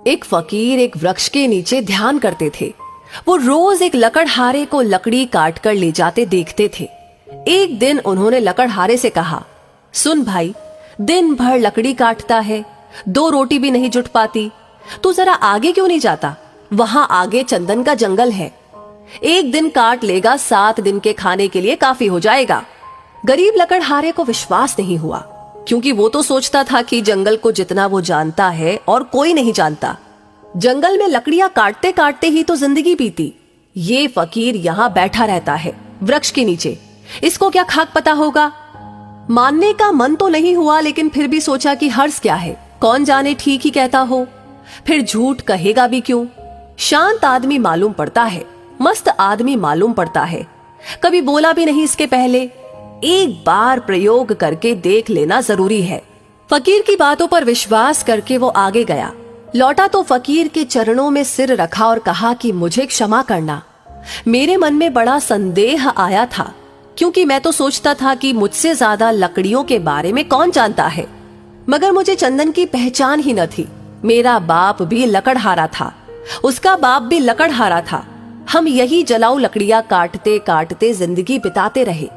एक फकीर एक वृक्ष के नीचे ध्यान करते थे। वो रोज एक लकड़हारे को लकड़ी काट कर ले जाते देखते थे। एक दिन उन्होंने लकड़हारे से कहा, सुन भाई, दिन भर लकड़ी काटता है, 2 रोटी भी नहीं जुट पाती, तू जरा आगे क्यों नहीं जाता? वहां आगे चंदन का जंगल है, एक दिन काट लेगा, 7 दिन के खाने के लिए काफी हो जाएगा। गरीब लकड़हारे को विश्वास नहीं हुआ, क्योंकि वो तो सोचता था कि जंगल को जितना वो जानता है और कोई नहीं जानता। जंगल में लकड़ियां काटते काटते ही तो जिंदगी बीती। ये फकीर यहाँ बैठा रहता है वृक्ष के नीचे, इसको क्या खाक पता होगा? मानने का मन तो नहीं हुआ, लेकिन फिर भी सोचा कि हर्ज क्या है, कौन जाने ठीक ही कहता हो, फिर झूठ कहेगा भी क्यों। शांत आदमी मालूम पड़ता है, मस्त आदमी मालूम पड़ता है, कभी बोला भी नहीं इसके पहले। एक बार प्रयोग करके देख लेना जरूरी है। फकीर की बातों पर विश्वास करके वो आगे गया। लौटा तो फकीर के चरणों में सिर रखा और कहा कि मुझे क्षमा करना, मेरे मन में बड़ा संदेह आया था, क्योंकि मैं तो सोचता था कि मुझसे ज्यादा लकड़ियों के बारे में कौन जानता है, मगर मुझे चंदन की पहचान ही न थी। मेरा बाप भी लकड़हारा था, उसका बाप भी लकड़हारा था। हम यही जलाऊ लकड़ियां काटते काटते जिंदगी बिताते रहे।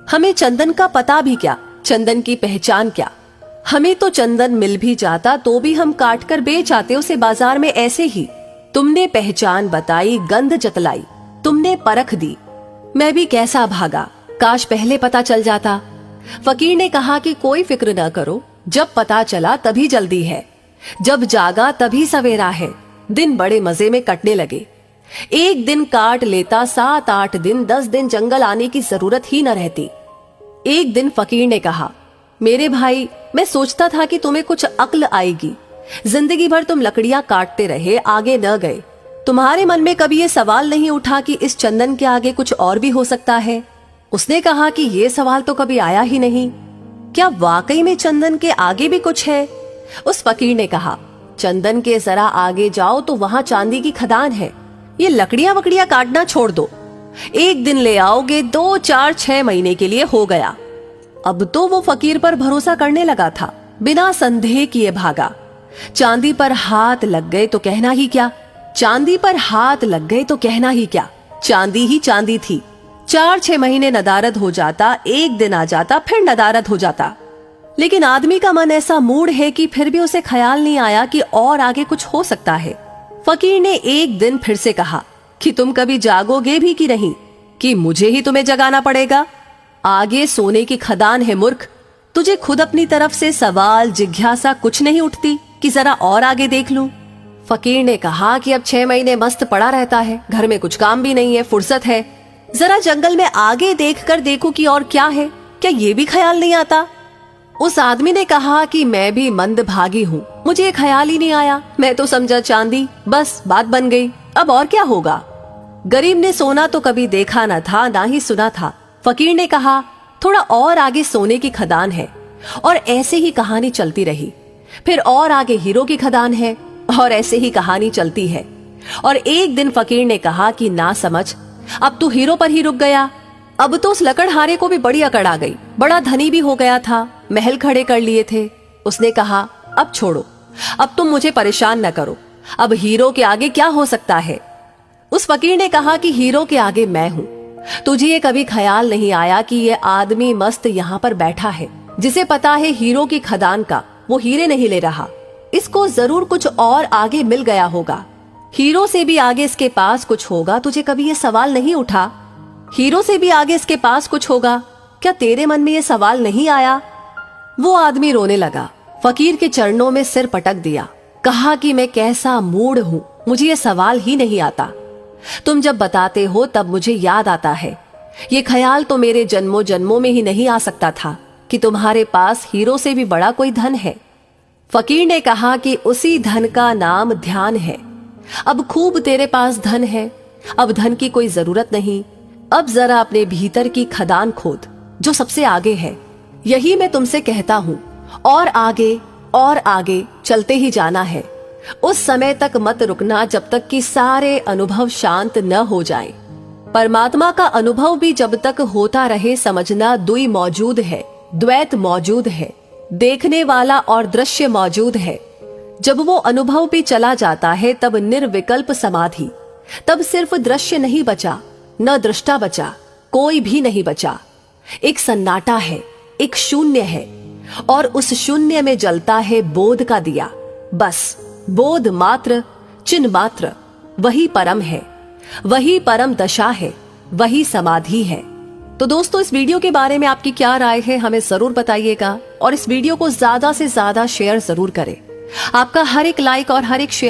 हमें चंदन का पता भी क्या, चंदन की पहचान क्या। हमें तो चंदन मिल भी जाता तो भी हम काट कर बेच आते उसे बाजार में ऐसे ही। तुमने पहचान बताई, गंध जतलाई, तुमने परख दी, मैं भी कैसा भागा, काश पहले पता चल जाता। फकीर ने कहा कि कोई फिक्र न करो, जब पता चला तभी जल्दी है, जब जागा तभी सवेरा है। दिन बड़े मजे में कटने लगे। एक दिन काट लेता, 7-8 दिन 10 दिन जंगल आने की जरूरत ही न रहती। एक दिन फकीर ने कहा, मेरे भाई, मैं सोचता था कि तुम्हें कुछ अक्ल आएगी। जिंदगी भर तुम लकड़ियां काटते रहे, आगे न गए। तुम्हारे मन में कभी ये सवाल नहीं उठा कि इस चंदन के आगे कुछ और भी हो सकता है? उसने कहा कि ये सवाल तो कभी आया ही नहीं। क्या वाकई में चंदन के आगे भी कुछ है? उस फकीर ने कहा, चंदन के जरा आगे जाओ तो वहां चांदी की खदान है। ये लकड़ियां वकड़ियां काटना छोड़ दो, एक दिन ले आओगे, 2, 4, 6 महीने के लिए हो गया। अब तो वो फकीर पर भरोसा करने लगा था, बिना संदेह किए भागा। चांदी पर हाथ लग गए तो कहना ही क्या, चांदी पर हाथ लग गए तो कहना ही क्या। चांदी ही चांदी थी। 4-6 महीने नदारद हो जाता, एक दिन आ जाता, फिर नदारद हो जाता। लेकिन आदमी का मन ऐसा मूड है कि फिर भी उसे ख्याल नहीं आया कि और आगे कुछ हो सकता है। फकीर ने एक दिन फिर से कहा कि तुम कभी जागोगे भी कि नहीं, कि मुझे ही तुम्हें जगाना पड़ेगा? आगे सोने की खदान है मूर्ख। तुझे खुद अपनी तरफ से सवाल जिज्ञासा कुछ नहीं उठती कि जरा और आगे देख लूं? फकीर ने कहा कि अब 6 महीने मस्त पड़ा रहता है, घर में कुछ काम भी नहीं है, फुर्सत है, जरा जंगल में आगे देख कर देखूं कि और क्या है, क्या ये भी ख्याल नहीं आता? उस आदमी ने कहा कि मैं भी मंदभागी हूँ, मुझे ये ख्याल ही नहीं आया, मैं तो समझा चांदी, बस बात बन गई, अब और क्या होगा। गरीब ने सोना तो कभी देखा न था, ना ही सुना था। फकीर ने कहा, थोड़ा और आगे सोने की खदान है, और ऐसे ही कहानी चलती रही। फिर और आगे हीरो की खदान है, और ऐसे ही कहानी चलती है। और एक दिन फकीर ने कहा कि ना समझ, अब तू हीरो पर ही रुक गया। अब तो उस लकड़हारे को भी बड़ी अकड़ आ गई, बड़ा धनी भी हो गया था, महल खड़े कर लिए थे। उसने कहा, अब छोड़ो, अब तुम मुझे परेशान न करो, अब हीरो के आगे क्या हो सकता है? उस फकीर ने कहा कि हीरो के आगे मैं हूँ। तुझे ये कभी ख्याल नहीं आया कि ये आदमी मस्त यहाँ पर बैठा है, जिसे पता है हीरो की खदान का, वो हीरे नहीं ले रहा, इसको जरूर कुछ और आगे मिल गया होगा। हीरो से भी आगे इसके पास कुछ होगा। तुझे कभी ये सवाल नहीं उठा, हीरो से भी आगे इसके पास कुछ होगा? क्या तेरे मन में ये सवाल नहीं आया? वो आदमी रोने लगा, फकीर के चरणों में सिर पटक दिया, कहा कि मैं कैसा मूड हूँ, मुझे ये सवाल ही नहीं आता। तुम जब बताते हो तब मुझे याद आता है, ये ख्याल तो मेरे जन्मों जन्मों में ही नहीं आ सकता था कि तुम्हारे पास हीरो से भी बड़ा कोई धन है। फकीर ने कहा कि उसी धन का नाम ध्यान है। अब खूब तेरे पास धन है, अब धन की कोई जरूरत नहीं। अब जरा अपने भीतर की खदान खोद, जो सबसे आगे है। यही मैं तुमसे कहता हूँ, और आगे चलते ही जाना है। उस समय तक मत रुकना जब तक कि सारे अनुभव शांत न हो जाएं। परमात्मा का अनुभव भी जब तक होता रहे, समझना द्वि मौजूद है, द्वैत मौजूद है, देखने वाला और दृश्य मौजूद है। जब वो अनुभव पे चला जाता है तब निर्विकल्प समाधि, तब सिर्फ दृश्य नहीं बचा, न दृष्टा बचा, कोई भी नहीं बचा। एक सन्नाटा है, एक शून्य है, और उस शून्य में जलता है बोध का दिया। बस बोध मात्र, चिन्ह मात्र, वही परम है, वही परम दशा है, वही समाधि है। तो दोस्तों, इस वीडियो के बारे में आपकी क्या राय है हमें जरूर बताइएगा, और इस वीडियो को ज्यादा से ज्यादा शेयर जरूर करें। आपका हर एक लाइक और हर एक शेयर